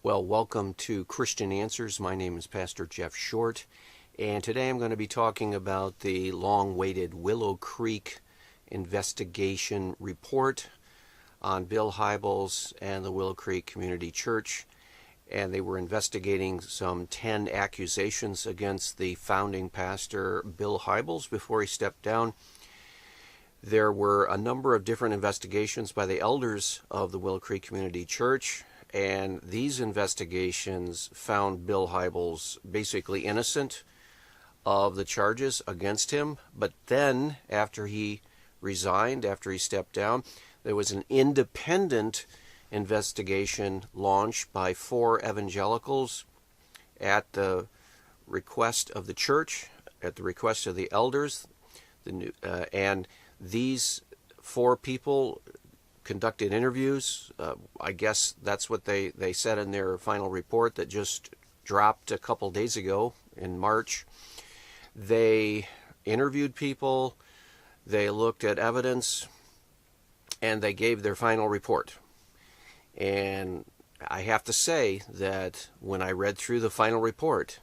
Well, welcome to Christian Answers. My name is Pastor Jeff Short, and today I'm going to be talking about the long-awaited Willow Creek investigation report on Bill Hybels and the Willow Creek Community Church. And they were investigating some 10 accusations against the founding pastor, Bill Hybels, before he stepped down. There were a number of different investigations by the elders of the Willow Creek Community Church, and these investigations found Bill Hybels basically innocent of the charges against him. But then, after he resigned, after he stepped down, there was an independent investigation launched by 4 evangelicals at the request of the church, at the request of the elders. And these 4 people conducted interviews. I guess that's what they said in their final report that just dropped a couple days ago in March. They interviewed people, they looked at evidence, and they gave their final report. And I have to say that when I read through the final report,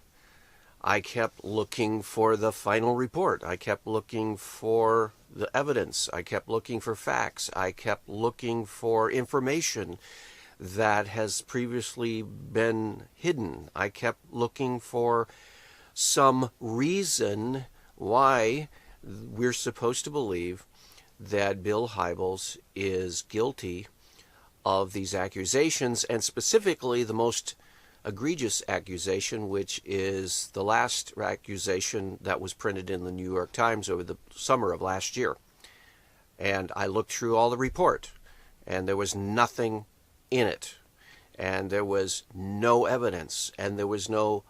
I kept looking for the final report. I kept looking for the evidence. I kept looking for facts. I kept looking for information that has previously been hidden. I kept looking for some reason why we're supposed to believe that Bill Hybels is guilty of these accusations, and specifically the most egregious accusation, which is the last accusation that was printed in the New York Times over the summer of last year. And I looked through all the report, and there was nothing in it, and there was no evidence, and there was no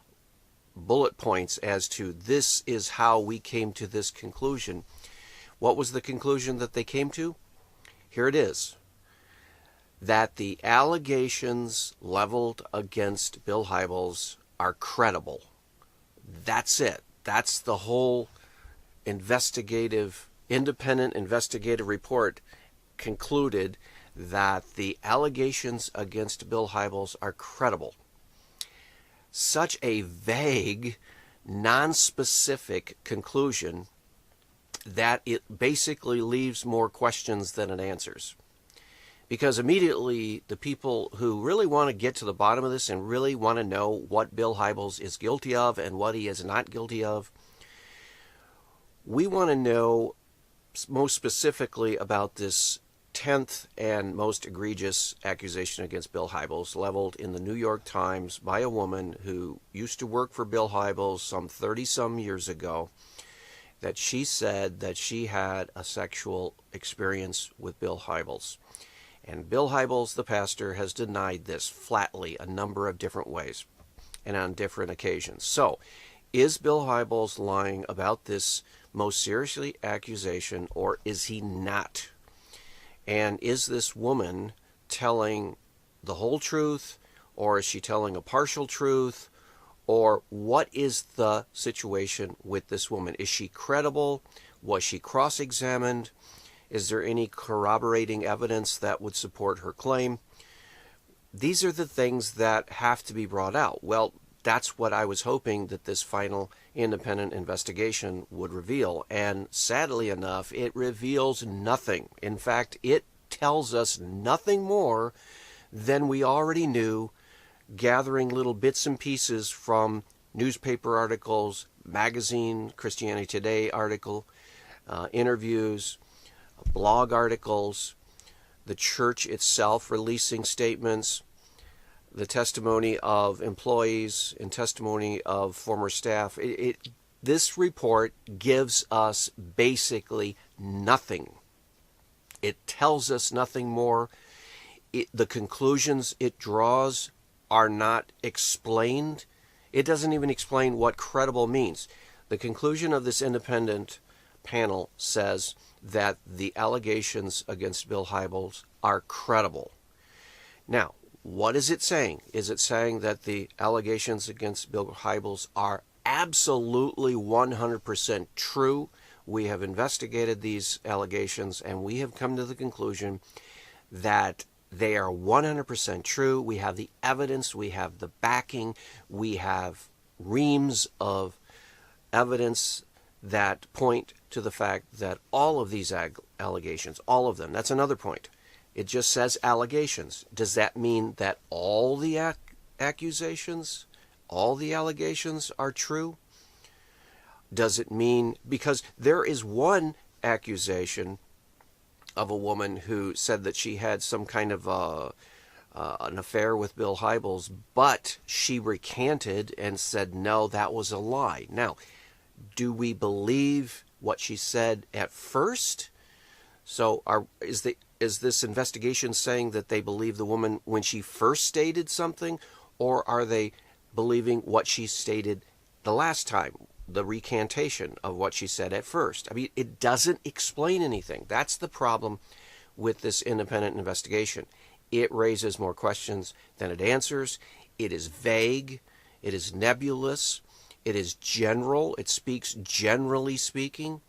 bullet points as to this is how we came to this conclusion. What was the conclusion that they came to? Here it is. That the allegations leveled against Bill Hybels are credible. That's it. That's the whole independent investigative report concluded, that the allegations against Bill Hybels are credible. Such a vague, non-specific conclusion that it basically leaves more questions than it answers. Because immediately the people who really want to get to the bottom of this and really want to know what Bill Hybels is guilty of and what he is not guilty of, we want to know most specifically about this 10th and most egregious accusation against Bill Hybels leveled in the New York Times by a woman who used to work for Bill Hybels some 30-some years ago, that she said that she had a sexual experience with Bill Hybels. And Bill Hybels, the pastor, has denied this flatly a number of different ways and on different occasions. So, is Bill Hybels lying about this most seriously accusation, or is he not? And is this woman telling the whole truth, or is she telling a partial truth, or what is the situation with this woman? Is she credible? Was she cross-examined? Is there any corroborating evidence that would support her claim? These are the things that have to be brought out. Well, that's what I was hoping that this final independent investigation would reveal. And sadly enough, it reveals nothing. In fact, it tells us nothing more than we already knew, gathering little bits and pieces from newspaper articles, magazine, Christianity Today article, interviews, blog articles, the church itself releasing statements, the testimony of employees and testimony of former staff. This report gives us basically nothing. It tells us nothing more. The conclusions it draws are not explained. It doesn't even explain what credible means. The conclusion of this independent panel says that the allegations against Bill Hybels are credible. Now, what is it saying? Is it saying that the allegations against Bill Hybels are absolutely 100% true? We have investigated these allegations and we have come to the conclusion that they are 100% true. We have the evidence, we have the backing, we have reams of evidence that point to the fact that all of these allegations, all of them, that's another point. It just says allegations. Does that mean that all the accusations, all the allegations are true? Does it mean, because there is one accusation of a woman who said that she had some kind of an affair with Bill Hybels, but she recanted and said, no, that was a lie. Now, do we believe what she said at first? So is this investigation saying that they believe the woman when she first stated something, or are they believing what she stated the last time, the recantation of what she said at first? I mean, it doesn't explain anything. That's the problem with this independent investigation. It raises more questions than it answers. It is vague. It is nebulous. It is general. It speaks generally speaking.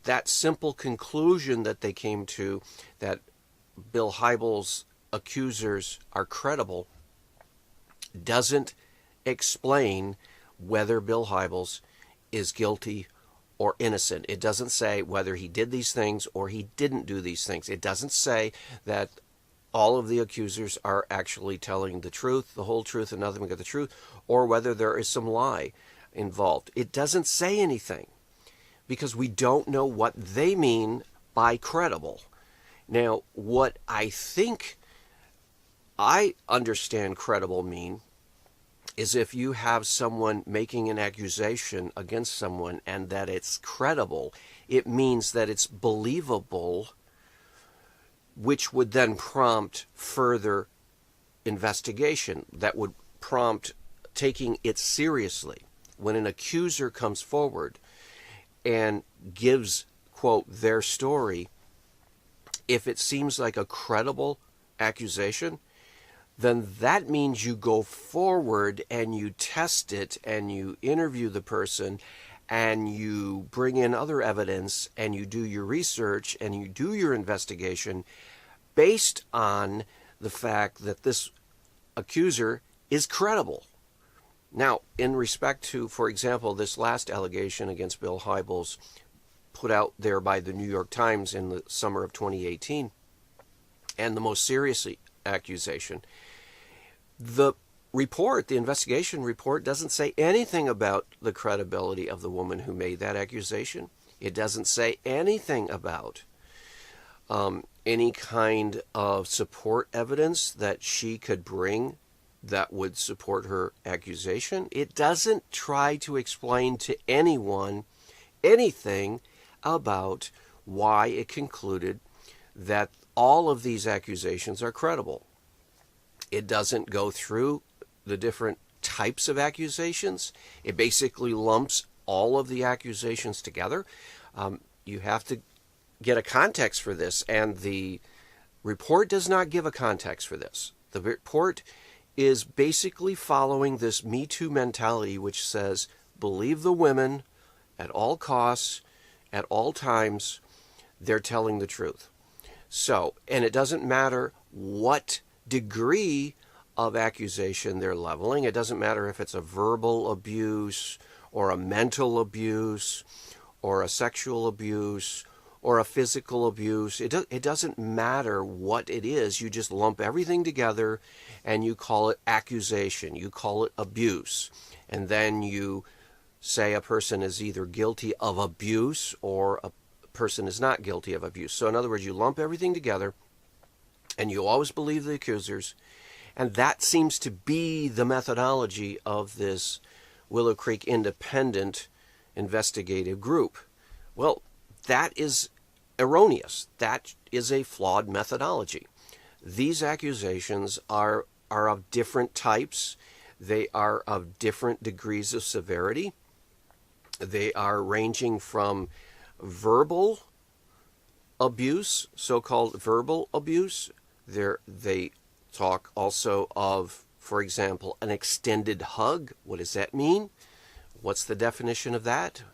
That simple conclusion that they came to, that Bill Hybels' accusers are credible, doesn't explain whether Bill Hybels is guilty or innocent. It doesn't say whether he did these things or he didn't do these things. It doesn't say that all of the accusers are actually telling the truth, the whole truth, and nothing but the truth, or whether there is some lie involved. It doesn't say anything because we don't know what they mean by credible. Now, what I think I understand credible mean is if you have someone making an accusation against someone and that it's credible, it means that it's believable, which would then prompt further investigation, that would prompt taking it seriously. When an accuser comes forward and gives, quote, their story, if it seems like a credible accusation, then that means you go forward and you test it and you interview the person and you bring in other evidence and you do your research and you do your investigation based on the fact that this accuser is credible. Now, in respect to, for example, this last allegation against Bill Hybels put out there by the New York Times in the summer of 2018, and the most serious accusation, the report, the investigation report, doesn't say anything about the credibility of the woman who made that accusation. It doesn't say anything about any kind of support evidence that she could bring that would support her accusation. It doesn't try to explain to anyone anything about why it concluded that all of these accusations are credible. It doesn't go through the different types of accusations. It basically lumps all of the accusations together. You have to get a context for this, and the report does not give a context for this. The report is basically following this Me Too mentality, which says, believe the women at all costs, at all times, they're telling the truth. So, and it doesn't matter what degree of accusation they're leveling. It doesn't matter if it's a verbal abuse or a mental abuse or a sexual abuse or a physical abuse. It doesn't matter what it is. You just lump everything together and you call it accusation. You call it abuse. And then you say a person is either guilty of abuse or a person is not guilty of abuse. So in other words, you lump everything together and you always believe the accusers. And that seems to be the methodology of this Willow Creek independent investigative group. Well, that is erroneous. That is a flawed methodology. These accusations are of different types. They are of different degrees of severity. They are ranging from verbal abuse, so-called verbal abuse. They talk also of, for example, an extended hug. What does that mean? What's the definition of that?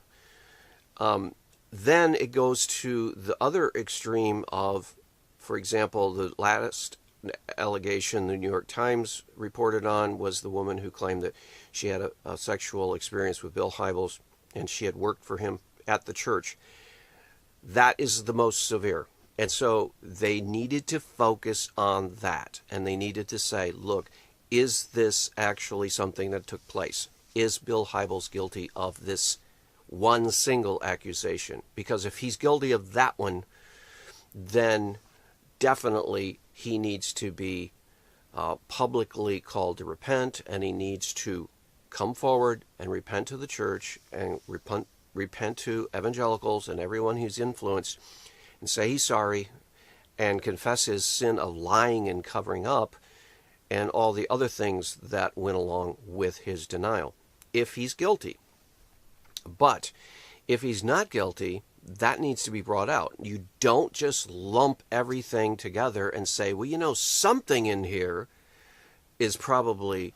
Then it goes to the other extreme of, for example, the last allegation the New York Times reported on was the woman who claimed that she had a sexual experience with Bill Hybels and she had worked for him at the church. That is the most severe. And so they needed to focus on that. And they needed to say, look, is this actually something that took place? Is Bill Hybels guilty of this one single accusation? Because if he's guilty of that one, then definitely he needs to be publicly called to repent, and he needs to come forward and repent to the church and repent to evangelicals and everyone who's influenced and say he's sorry and confess his sin of lying and covering up and all the other things that went along with his denial, if he's guilty. But if he's not guilty, that needs to be brought out. You don't just lump everything together and say, well, you know, something in here is probably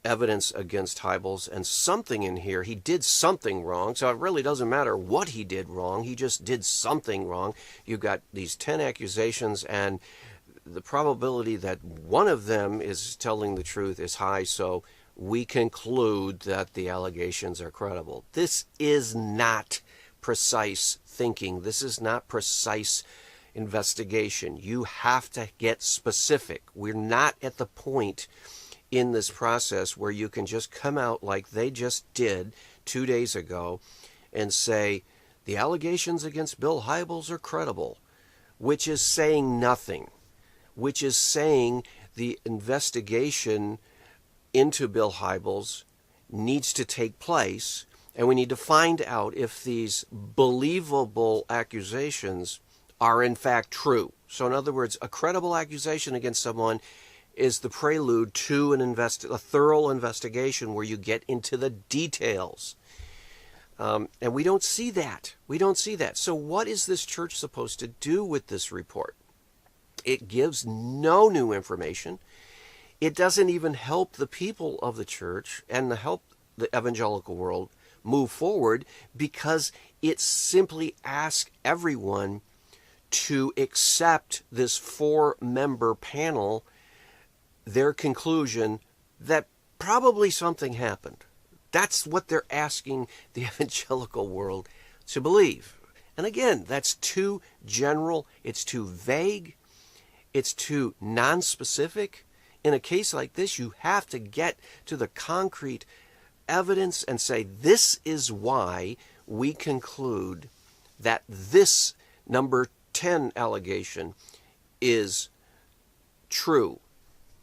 evidence against Hybels, and something in here, he did something wrong, so it really doesn't matter what he did wrong, he just did something wrong. You've got these 10 accusations, and the probability that one of them is telling the truth is high, so we conclude that the allegations are credible. This is not precise thinking. This is not precise investigation. You have to get specific. We're not at the point in this process where you can just come out like they just did 2 days ago and say, the allegations against Bill Hybels are credible, which is saying nothing, which is saying the investigation into Bill Hybels needs to take place, and we need to find out if these believable accusations are in fact true. So in other words, a credible accusation against someone is the prelude to a thorough investigation where you get into the details. And we don't see that. We don't see that. So what is this church supposed to do with this report? It gives no new information. It doesn't even help the people of the church and help the evangelical world move forward, because it simply asks everyone to accept this 4-member panel, their conclusion that probably something happened. That's what they're asking the evangelical world to believe. And again, that's too general, it's too vague, it's too non-specific. In a case like this, you have to get to the concrete evidence and say, this is why we conclude that this number 10 allegation is true,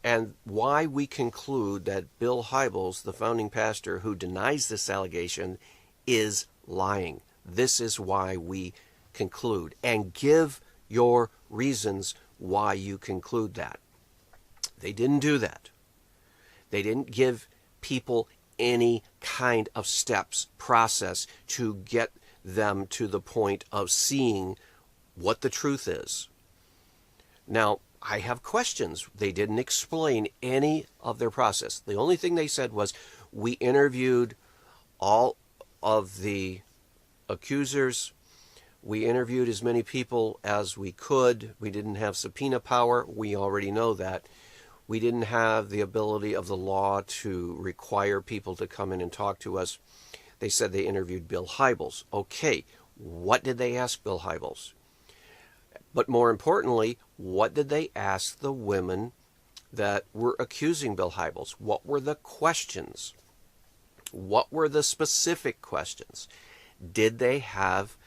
and why we conclude that Bill Hybels, the founding pastor who denies this allegation, is lying. This is why we conclude, and give your reasons why you conclude that. They didn't do that. They didn't give people any kind of steps, process to get them to the point of seeing what the truth is. Now, I have questions. They didn't explain any of their process. The only thing they said was, we interviewed all of the accusers. We interviewed as many people as we could. We didn't have subpoena power. We already know that. We didn't have the ability of the law to require people to come in and talk to us. They said they interviewed Bill Hybels. Okay, what did they ask Bill Hybels? But more importantly, what did they ask the women that were accusing Bill Hybels? What were the questions? What were the specific questions? Did they have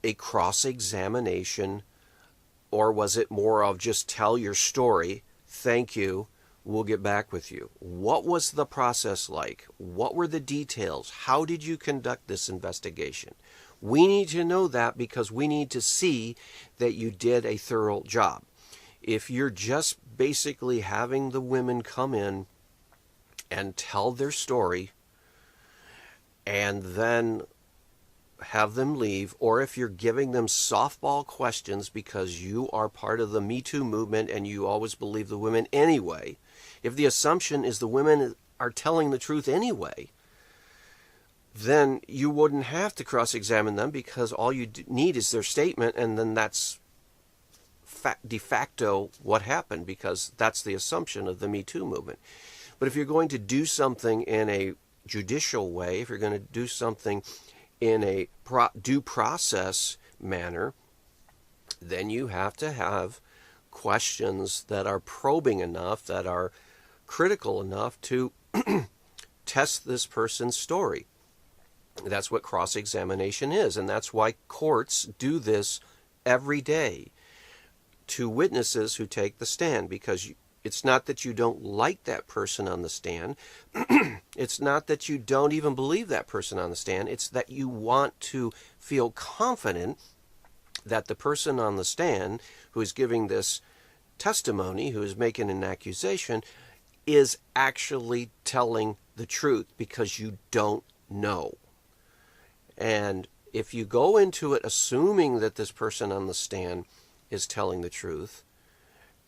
a cross-examination, or was it more of just tell your story, thank you, we'll get back with you? What was the process like? What were the details? How did you conduct this investigation? We need to know that, because we need to see that you did a thorough job. If you're just basically having the women come in and tell their story and then have them leave, or if you're giving them softball questions because you are part of the Me Too movement and you always believe the women anyway, if the assumption is the women are telling the truth anyway, then you wouldn't have to cross-examine them, because all you need is their statement, and then that's de facto what happened, because that's the assumption of the Me Too movement. But if you're going to do something in a judicial way, if you're going to do something in a due process manner, then you have to have questions that are probing enough, that are critical enough to test this person's story. That's what cross-examination is, and that's why courts do this every day to witnesses who take the stand, because it's not that you don't like that person on the stand. It's not that you don't even believe that person on the stand. It's that you want to feel confident that the person on the stand who is giving this testimony, who is making an accusation, is actually telling the truth, because you don't know. And if you go into it assuming that this person on the stand is telling the truth,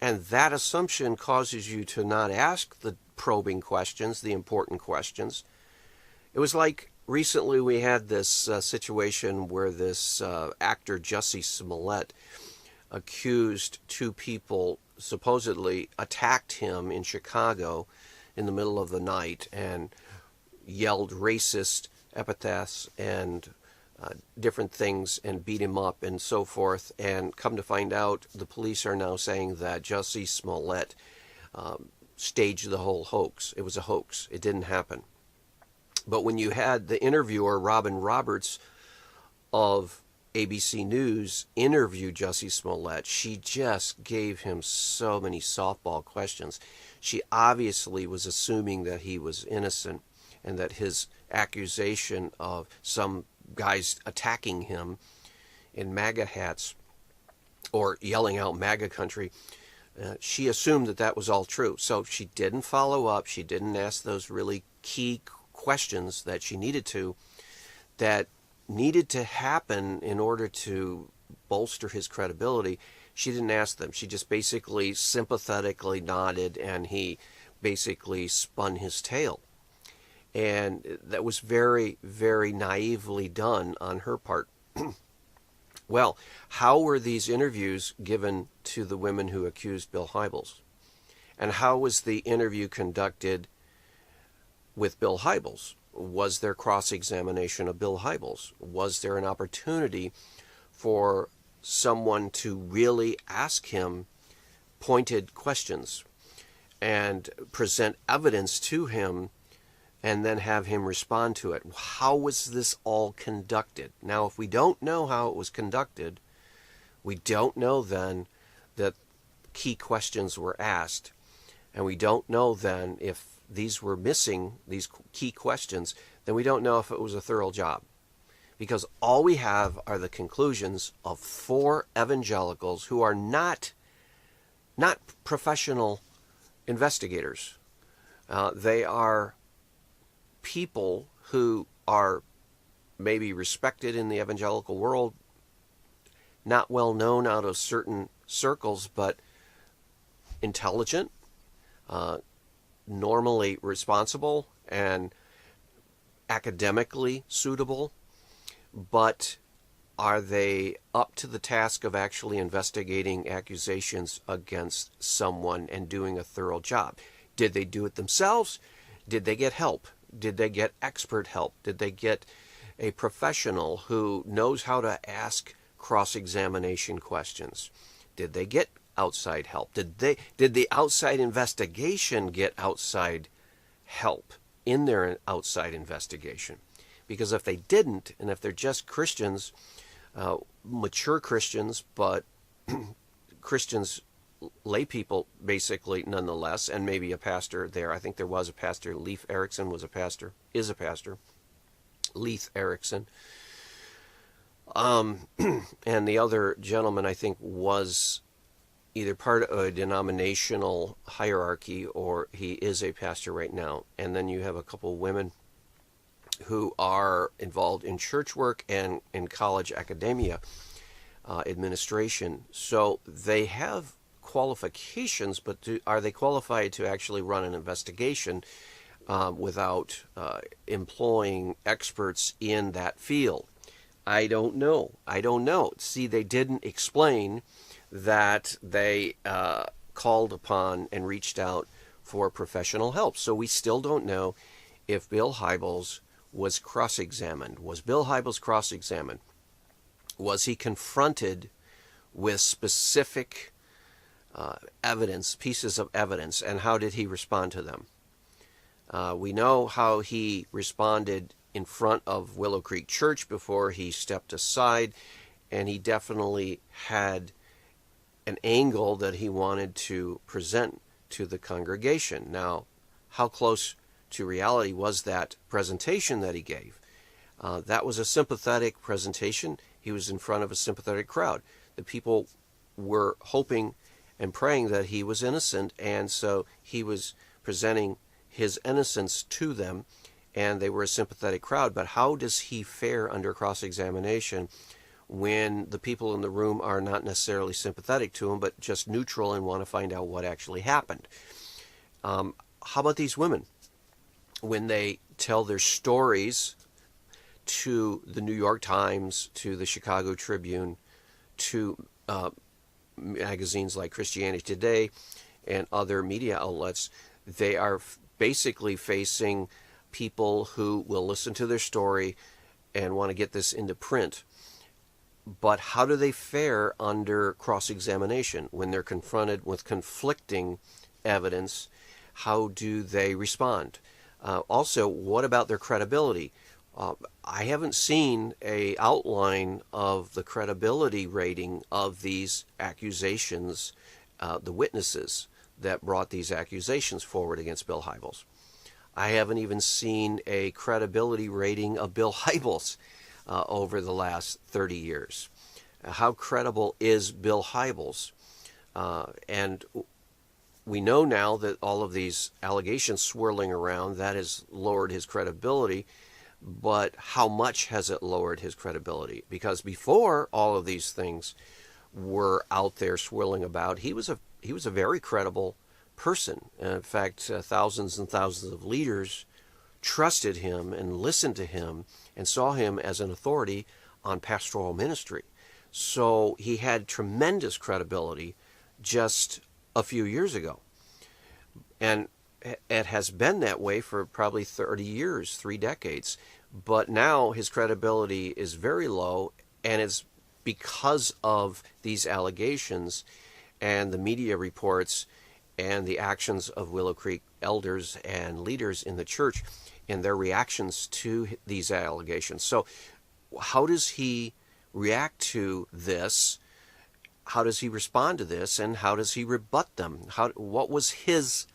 and that assumption causes you to not ask the probing questions, the important questions. It was like recently we had this situation where this actor Jussie Smollett accused two people, supposedly attacked him in Chicago in the middle of the night and yelled racist epithets and different things and beat him up and so forth. And come to find out, the police are now saying that Jussie Smollett staged the whole hoax. It was a hoax. It didn't happen. But when you had the interviewer, Robin Roberts of ABC News, interview Jussie Smollett, she just gave him so many softball questions. She obviously was assuming that he was innocent and that his accusation of some guys attacking him in MAGA hats or yelling out MAGA country, she assumed that that was all true. So she didn't follow up. She didn't ask those really key questions that she needed to, that needed to happen in order to bolster his credibility. She didn't ask them. She just basically sympathetically nodded, and he basically spun his tale. And that was very, very naively done on her part. Well, how were these interviews given to the women who accused Bill Hybels? And how was the interview conducted with Bill Hybels? Was there cross-examination of Bill Hybels? Was there an opportunity for someone to really ask him pointed questions and present evidence to him and then have him respond to it? How was this all conducted? Now, if we don't know how it was conducted, we don't know then that key questions were asked, and we don't know then if these were missing, these key questions, then we don't know if it was a thorough job. Because all we have are the conclusions of 4 evangelicals who are not professional investigators. They are people who are maybe respected in the evangelical world, not well known out of certain circles, but intelligent, normally responsible, and academically suitable. But are they up to the task of actually investigating accusations against someone and doing a thorough job? Did they do it themselves? Did they get help? Did they get expert help? Did they get a professional who knows how to ask cross-examination questions? Did they get outside help? Did the outside investigation get outside help in their outside investigation? Because if they didn't, and if they're just Christians, mature Christians, but Christians, lay people basically nonetheless, and maybe a pastor there. I think there was a pastor. Leif Erikson was a pastor, is a pastor. Leif Erikson. And the other gentleman, I think, was either part of a denominational hierarchy or he is a pastor right now. And then you have a couple of women who are involved in church work and in college academia administration. So they have qualifications, but are they qualified to actually run an investigation without employing experts in that field? I don't know. See, they didn't explain that they called upon and reached out for professional help. So we still don't know if Bill Hybels was cross-examined. Was Bill Hybels cross-examined? Was he confronted with specific evidence, pieces of evidence, and how did he respond to them? We know how he responded in front of Willow Creek Church before he stepped aside, and he definitely had an angle that he wanted to present to the congregation. Now, how close to reality was that presentation that he gave? That was a sympathetic presentation. He was in front of a sympathetic crowd. The people were hoping and praying that he was innocent, and so he was presenting his innocence to them, and they were a sympathetic crowd. But how does he fare under cross-examination when the people in the room are not necessarily sympathetic to him, but just neutral and want to find out what actually happened? How about these women? When they tell their stories to the New York Times, to the Chicago Tribune, to magazines like Christianity Today and other media outlets, they are basically facing people who will listen to their story and want to get this into print. But how do they fare under cross-examination when they're confronted with conflicting evidence? How do they respond? Also, what about their credibility? I haven't seen an outline of the credibility rating of these accusations, the witnesses that brought these accusations forward against Bill Hybels. I haven't even seen a credibility rating of Bill Hybels over the last 30 years. How credible is Bill Hybels? And we know now that all of these allegations swirling around, that has lowered his credibility. But how much has it lowered his credibility? Because before all of these things were out there swirling about, he was a very credible person. In fact, thousands and thousands of leaders trusted him and listened to him and saw him as an authority on pastoral ministry. So he had tremendous credibility just a few years ago. And it has been that way for probably 30 years, 3 decades. But now his credibility is very low, and it's because of these allegations and the media reports and the actions of Willow Creek elders and leaders in the church and their reactions to these allegations. So how does he react to this? How does he respond to this? And how does he rebut them? What was his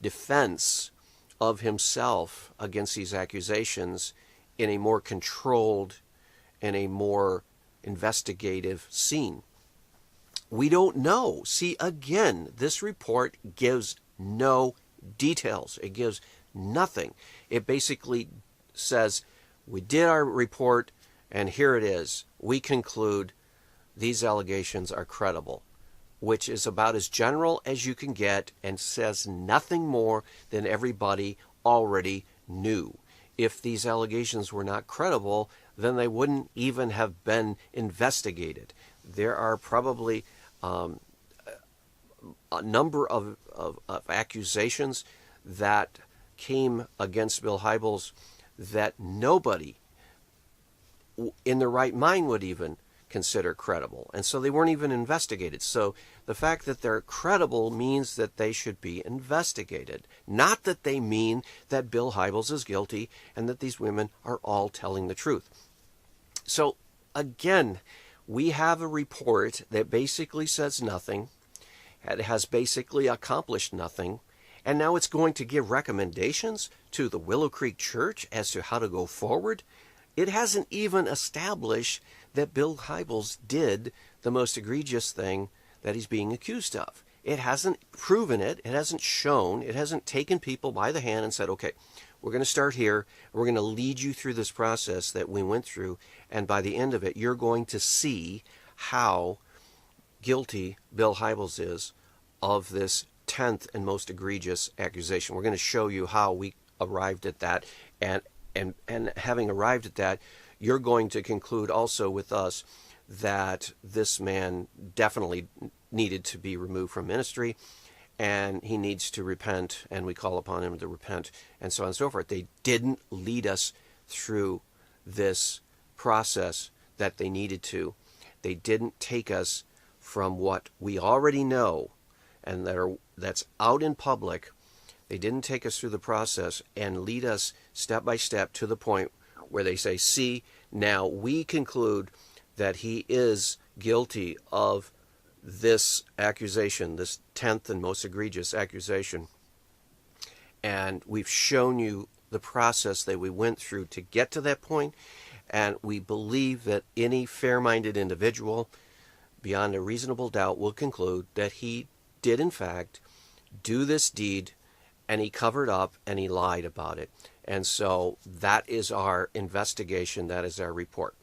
defense of himself against these accusations in a more controlled and a more investigative scene? We don't know. See, again, this report gives no details. It gives nothing. It basically says, we did our report, and here it is. We conclude these allegations are credible, which is about as general as you can get and says nothing more than everybody already knew. If these allegations were not credible, then they wouldn't even have been investigated. There are probably a number of accusations that came against Bill Hybels that nobody in their right mind would even consider credible. And so they weren't even investigated. So the fact that they're credible means that they should be investigated. Not that they mean that Bill Hybels is guilty and that these women are all telling the truth. So again, we have a report that basically says nothing. It has basically accomplished nothing. And now it's going to give recommendations to the Willow Creek Church as to how to go forward. It hasn't even established that Bill Hybels did the most egregious thing that he's being accused of. It hasn't proven it. It hasn't shown. It hasn't taken people by the hand and said, okay, we're going to start here. We're going to lead you through this process that we went through. And by the end of it, you're going to see how guilty Bill Hybels is of this 10th and most egregious accusation. We're going to show you how we arrived at that. And having arrived at that, you're going to conclude also with us that this man definitely needed to be removed from ministry, and he needs to repent, and we call upon him to repent, and so on and so forth. They didn't lead us through this process that they needed to. They didn't take us from what we already know and that's out in public. They didn't take us through the process and lead us step by step to the point where they say, see, now we conclude that he is guilty of this accusation, this 10th and most egregious accusation. And we've shown you the process that we went through to get to that point. And we believe that any fair-minded individual, beyond a reasonable doubt, will conclude that he did, in fact, do this deed, and he covered up and he lied about it. And so that is our investigation. That is our report.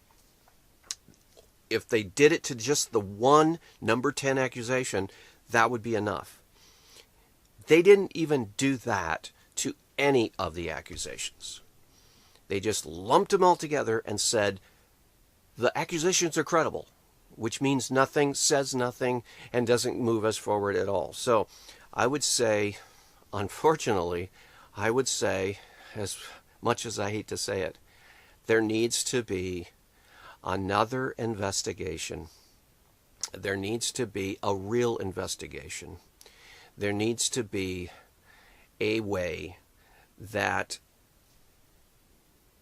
If they did it to just the one number 10 accusation, that would be enough. They didn't even do that to any of the accusations. They just lumped them all together and said, the accusations are credible, which means nothing, says nothing, and doesn't move us forward at all. So I would say, unfortunately, as much as I hate to say it, there needs to be another investigation. There needs to be a real investigation. There needs to be a way that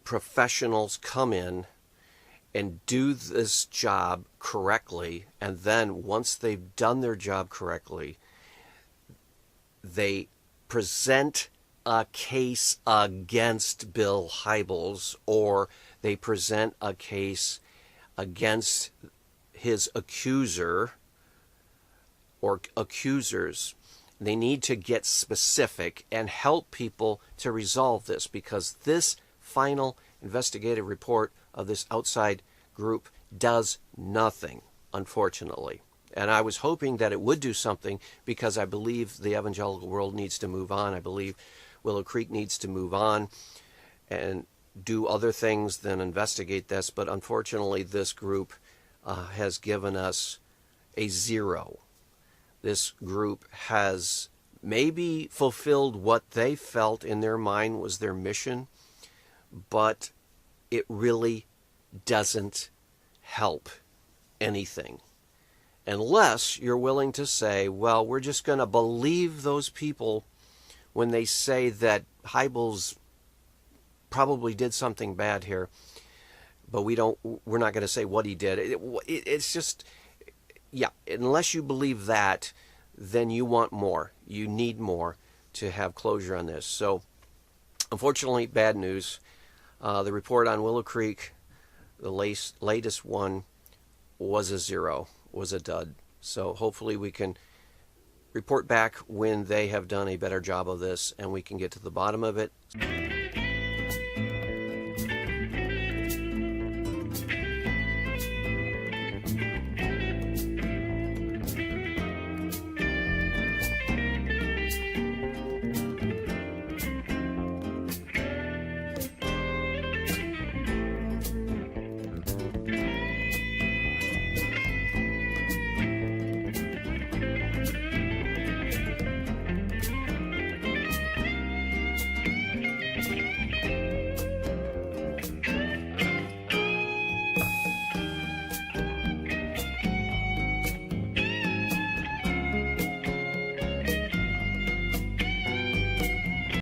professionals come in and do this job correctly, and then once they've done their job correctly, they present a case against Bill Hybels, or they present a case against his accuser or accusers. They need to get specific and help people to resolve this, because this final investigative report of this outside group does nothing, unfortunately. And I was hoping that it would do something, because I believe the evangelical world needs to move on. I believe Willow Creek needs to move on and do other things than investigate this. But unfortunately, this group has given us a 0. This group has maybe fulfilled what they felt in their mind was their mission, but it really doesn't help anything. Unless you're willing to say, well, we're just going to believe those people when they say that Hybels probably did something bad here, but we're not going to say what he did. It's just, yeah, unless you believe that, then you want more. You need more to have closure on this. So, unfortunately, bad news. The report on Willow Creek, the latest one, was a 0, was a dud. So hopefully we can report back when they have done a better job of this and we can get to the bottom of it.